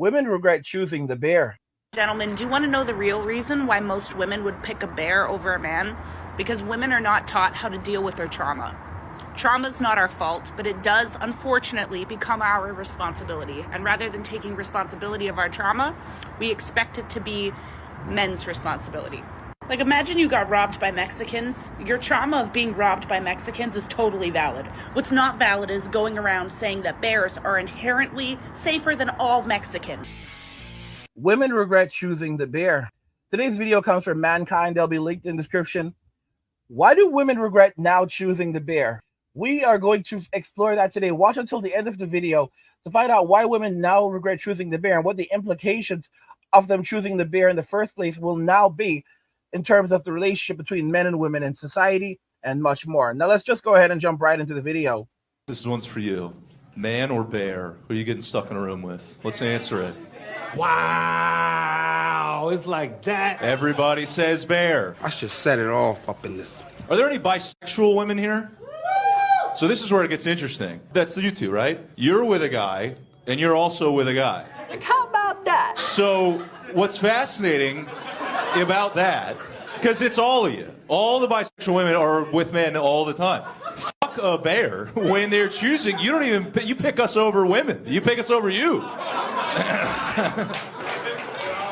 Women regret choosing the bear. Gentlemen, do you want to know the real reason why most women would pick a bear over a man? Because women are not taught how to deal with their trauma. Trauma's not our fault, but it does, unfortunately, become our responsibility. And rather than taking responsibility of our trauma, we expect it to be men's responsibility. Like, imagine you got robbed by Mexicans. Your trauma of being robbed by Mexicans is totally valid. What's not valid is going around saying that bears are inherently safer than all Mexicans. Women regret choosing the bear. Today's video comes from Mankind. They'll be linked in the description. Why do women regret now choosing the bear? We are going to explore that today. Watch until the end of the video to find out why women now regret choosing the bear and what the implications of them choosing the bear in the first place will now be in terms of the relationship between men and women in society and much more. Now let's just go ahead and jump right into the video. This one's for you. Man or bear? Who are you getting stuck in a room with? Let's answer it. Wow, it's like that. Everybody says bear. I should set it off up in this. Are there any bisexual women here? So this is where it gets interesting. That's you two, right? You're with a guy, and you're also with a guy. Like, how about that? So what's fascinating about that, because it's all of you. All the bisexual women are with men all the time. Fuck a bear. When they're choosing, you pick us over women. You pick us over you.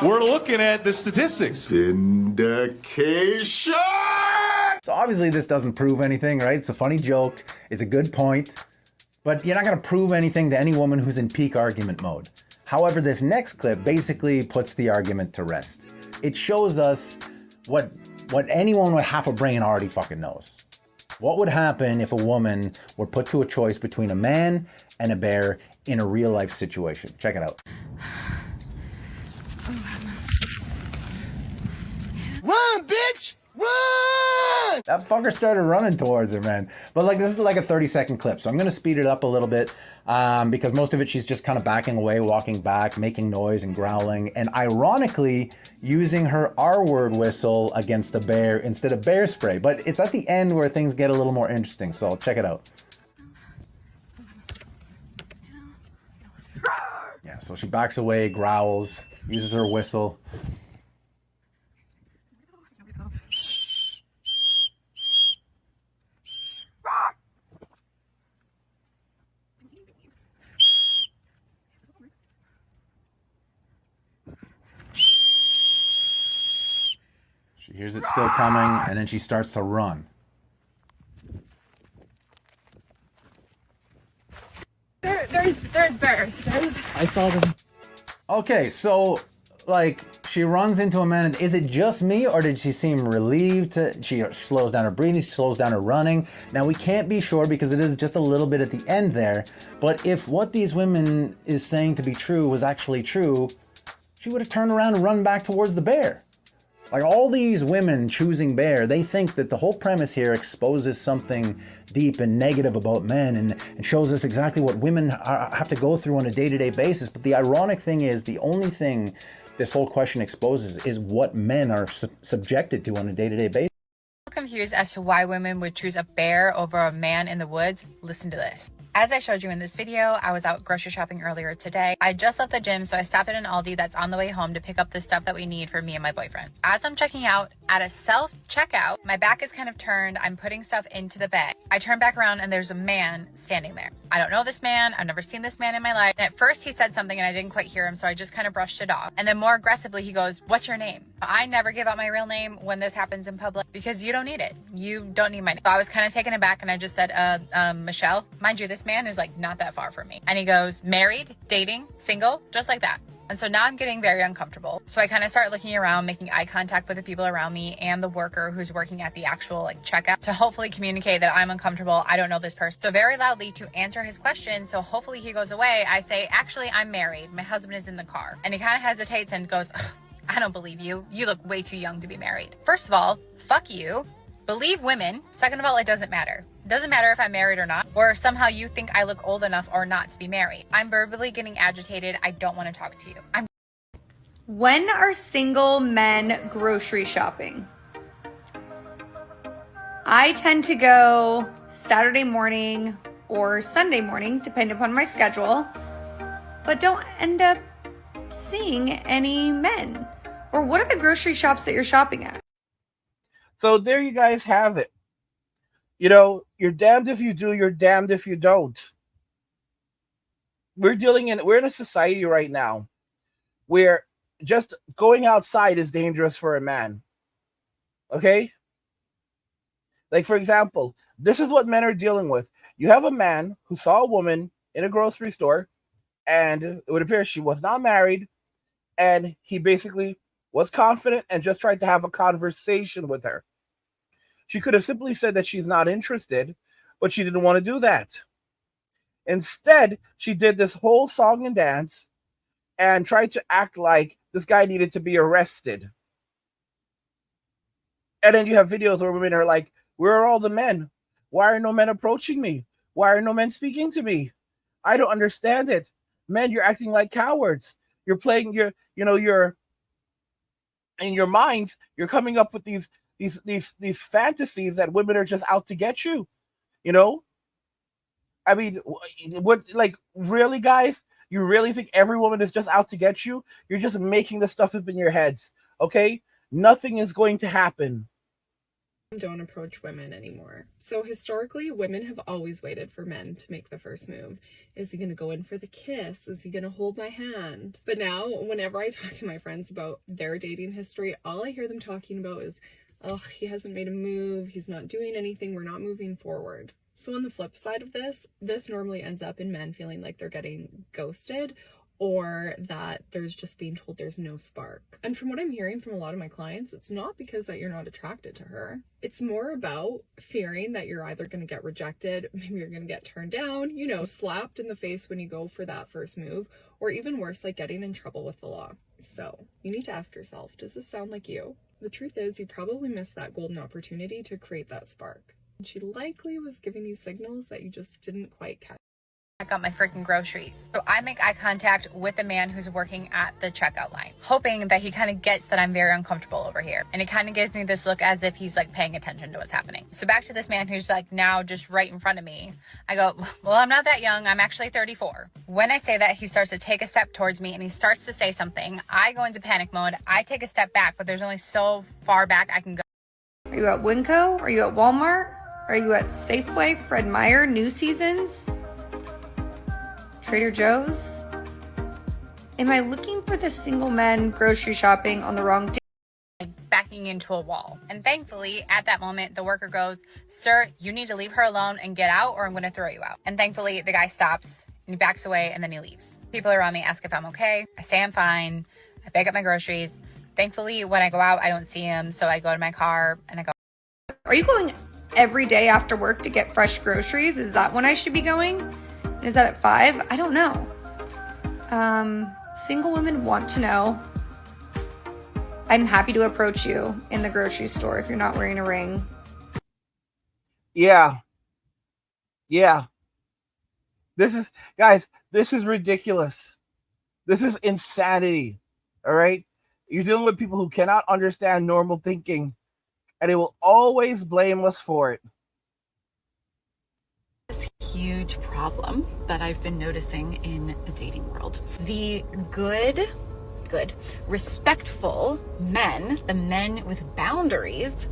We're looking at the statistics. Vindication! So obviously this doesn't prove anything, right? It's a funny joke. It's a good point. But you're not going to prove anything to any woman who's in peak argument mode. However, this next clip basically puts the argument to rest. It shows us what anyone with half a brain already fucking knows. What would happen if a woman were put to a choice between a man and a bear in a real life situation? Check it out. Run, bitch! Run! That fucker started running towards her, man. But like, this is like a 30-second clip, so I'm gonna speed it up a little bit because most of it she's just kind of backing away, walking back, making noise and growling, and ironically using her R-word whistle against the bear instead of bear spray. But it's at the end where things get a little more interesting, so check it out. Yeah, so she backs away, growls, uses her whistle. She hears it still coming, and then she starts to run. There's bears. I saw them. Okay, so like she runs into a man, and is it just me, or did she seem relieved? She slows down her breathing, she slows down her running. Now we can't be sure because it is just a little bit at the end there, but if what these women is saying to be true was actually true, she would have turned around and run back towards the bear. Like, all these women choosing bear, they think that the whole premise here exposes something deep and negative about men and shows us exactly what women have to go through on a day-to-day basis. But the ironic thing is, the only thing this whole question exposes is what men are subjected to on a day-to-day basis. Confused as to why women would choose a bear over a man in the woods? Listen to this. As I showed you in this video, I was out grocery shopping earlier today. I just left the gym, so I stopped at an Aldi that's on the way home to pick up the stuff that we need for me and my boyfriend. As I'm checking out, at a self-checkout, my back is kind of turned. I'm putting stuff into the bag. I turn back around and there's a man standing there. I don't know this man. I've never seen this man in my life. And at first he said something and I didn't quite hear him, so I just kind of brushed it off. And then more aggressively, he goes, "What's your name?" I never give out my real name when this happens in public because you don't need it. You don't need my name. So I was kind of taken aback and I just said, Michelle. Mind you, this man is like not that far from me. And he goes, "Married, dating, single," just like that. And so now I'm getting very uncomfortable. So I kind of start looking around, making eye contact with the people around me and the worker who's working at the actual like checkout to hopefully communicate that I'm uncomfortable. I don't know this person. So very loudly to answer his question, so hopefully he goes away, I say, "Actually, I'm married. My husband is in the car." And he kind of hesitates and goes, "I don't believe you. You look way too young to be married." First of all, fuck you. Believe women. Second of all, it doesn't matter. It doesn't matter if I'm married or not, or if somehow you think I look old enough or not to be married. I'm verbally getting agitated. I don't want to talk to you. When are single men grocery shopping? I tend to go Saturday morning or Sunday morning, depending upon my schedule, but don't end up seeing any men? Or what are the grocery shops that you're shopping at? So there you guys have it. You know, you're damned if you do, you're damned if you don't. We're in a society right now where just going outside is dangerous for a man. Okay? Like, for example, this is what men are dealing with. You have a man who saw a woman in a grocery store, and it would appear she was not married, and he basically was confident and just tried to have a conversation with her. She could have simply said that she's not interested, but she didn't want to do that. Instead, she did this whole song and dance and tried to act like this guy needed to be arrested. And then you have videos where women are like, where are all the men? Why are no men approaching me? Why are no men speaking to me? I don't understand it. Men, you're acting like cowards. You're playing you're in your minds, you're coming up with these fantasies that women are just out to get you. You know? I mean, what, like, really, guys? You really think every woman is just out to get you? You're just making this stuff up in your heads, okay? Nothing is going to happen. Don't approach women anymore. So historically, women have always waited for men to make the first move. Is he going to go in for the kiss? Is he going to hold my hand? But now, whenever I talk to my friends about their dating history, all I hear them talking about is, oh, he hasn't made a move. He's not doing anything. We're not moving forward. So on the flip side of this normally ends up in men feeling like they're getting ghosted, or that there's just being told there's no spark. And from what I'm hearing from a lot of my clients, it's not because that you're not attracted to her. It's more about fearing that you're either going to get rejected, maybe you're going to get turned down, you know, slapped in the face when you go for that first move, or even worse, like getting in trouble with the law. So you need to ask yourself, does this sound like you? The truth is, you probably missed that golden opportunity to create that spark. She likely was giving you signals that you just didn't quite catch. I got my freaking groceries. So I make eye contact with the man who's working at the checkout line, hoping that he kind of gets that I'm very uncomfortable over here. And it kind of gives me this look as if he's like paying attention to what's happening. So back to this man who's like now just right in front of me. I go, well, I'm not that young. I'm actually 34. When I say that, he starts to take a step towards me and he starts to say something. I go into panic mode. I take a step back, but there's only so far back I can go. Are you at Winco? Are you at Walmart? Are you at Safeway, Fred Meyer, New Seasons, Trader Joe's? Am I looking for the single men grocery shopping on the wrong day? Backing into a wall. And thankfully, at that moment, the worker goes, sir, you need to leave her alone and get out or I'm going to throw you out. And thankfully, the guy stops and he backs away and then he leaves. People around me ask if I'm okay. I say I'm fine. I bag up my groceries. Thankfully, when I go out, I don't see him. So I go to my car and I go. Are you going every day after work to get fresh groceries? Is that when I should be going? Is that at 5? I don't know. Single women want to know. I'm happy to approach you in the grocery store if you're not wearing a ring. Yeah. This is ridiculous. This is insanity. All right? You're dealing with people who cannot understand normal thinking, and they will always blame us for it. Huge problem that I've been noticing in the dating world. The good, respectful men, the men with boundaries,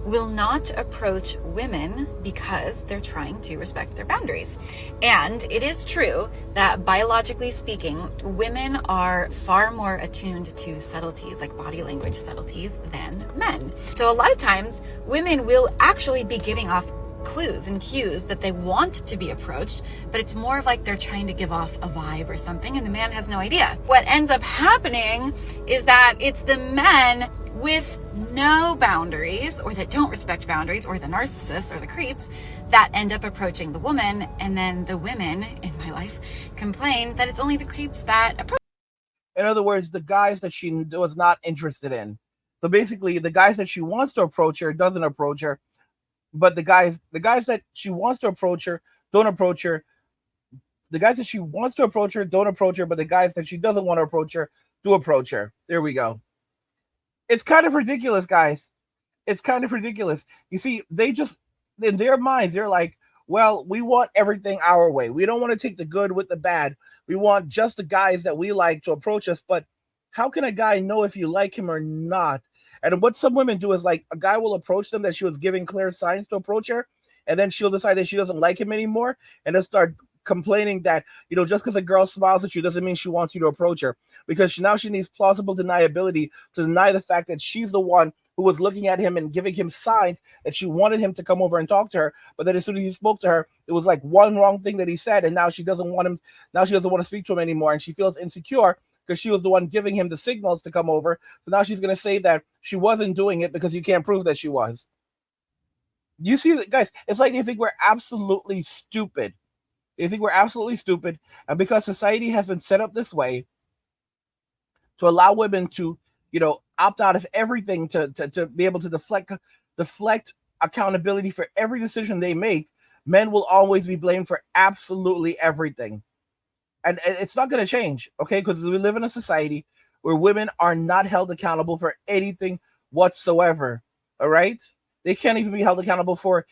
will not approach women because they're trying to respect their boundaries. And it is true that biologically speaking, women are far more attuned to subtleties, like body language subtleties, than men. So a lot of times women will actually be giving off clues and cues that they want to be approached, but it's more of like they're trying to give off a vibe or something and the man has no idea. What ends up happening is that it's the men with no boundaries, or that don't respect boundaries, or the narcissists or the creeps, that end up approaching the woman, and then the women in my life complain that it's only the creeps that approach. In other words, the guys that she was not interested in. So basically, the guys that she wants to approach her doesn't approach her, but the guys that she wants to approach her don't approach her. The guys that she wants to approach her don't approach her, but the guys that she doesn't want to approach her do approach her. There we go. It's kind of ridiculous, guys. It's kind of ridiculous. You see, they just, in their minds, they're like, Well, we want everything our way. We don't want to take the good with the bad. We want just the guys that we like to approach us. But how can a guy know if you like him or not? And what some women do is like a guy will approach them that she was giving clear signs to approach her, and then she'll decide that she doesn't like him anymore, and they'll start complaining that, just because a girl smiles at you doesn't mean she wants you to approach her, because now she needs plausible deniability to deny the fact that she's the one who was looking at him and giving him signs that she wanted him to come over and talk to her. But then as soon as he spoke to her, it was like one wrong thing that he said, and now she doesn't want him. Now she doesn't want to speak to him anymore, and she feels insecure because she was the one giving him the signals to come over. So now she's going to say that she wasn't doing it because you can't prove that she was. You see that, guys? It's like they think we're absolutely stupid. They think we're absolutely stupid, and because society has been set up this way to allow women to, opt out of everything to be able to deflect accountability for every decision they make, men will always be blamed for absolutely everything. And it's not going to change, okay? Because we live in a society where women are not held accountable for anything whatsoever, all right? They can't even be held accountable for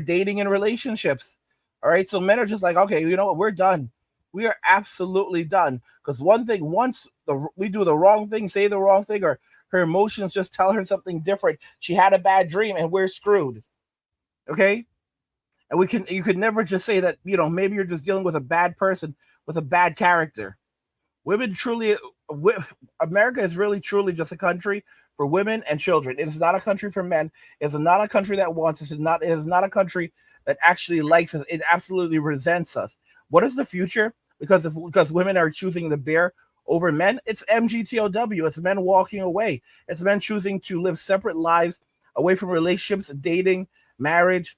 dating and relationships, all right? So men are just like, okay, you know what? We're done. We are absolutely done. Because once we do the wrong thing, say the wrong thing, or her emotions just tell her something different, she had a bad dream and we're screwed, okay? And you could never just say that, maybe you're just dealing with a bad person with a bad character. America is really truly just a country for women and children. It is not a country for men. It is not a country that wants us. It is not a country that actually likes us. It absolutely resents us. What is the future? Because women are choosing the bear over men, it's MGTOW. It's men walking away. It's men choosing to live separate lives away from relationships, dating, marriage,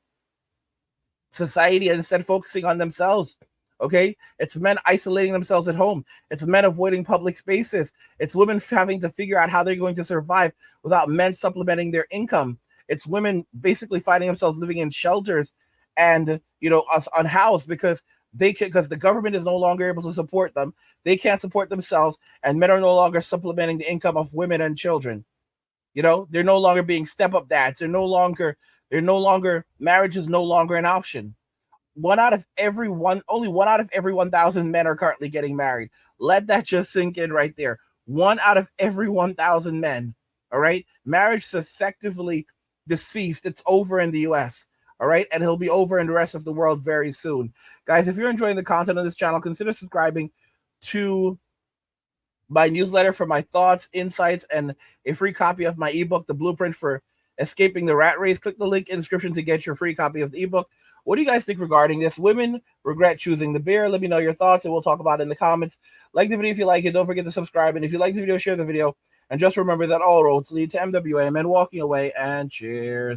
society, and instead focusing on themselves. Okay, it's men isolating themselves at home. It's men avoiding public spaces. It's women having to figure out how they're going to survive without men supplementing their income. It's women basically finding themselves living in shelters and unhoused because the government is no longer able to support them. They can't support themselves, and men are no longer supplementing the income of women and children. They're no longer being step-up dads. Marriage is no longer an option. Only one out of every 1,000 men are currently getting married. Let that just sink in right there. 1 out of every 1,000 men. All right. Marriage is effectively deceased. It's over in the US. All right. And it'll be over in the rest of the world very soon. Guys, if you're enjoying the content on this channel, consider subscribing to my newsletter for my thoughts, insights, and a free copy of my ebook, The Blueprint for Escaping the Rat Race. Click the link in the description to get your free copy of the ebook. What do you guys think regarding this? Women regret choosing the bear. Let me know your thoughts, and we'll talk about it in the comments. Like the video if you like it. Don't forget to subscribe. And if you like the video, share the video. And just remember that all roads lead to MWA. Men walking away. And cheers.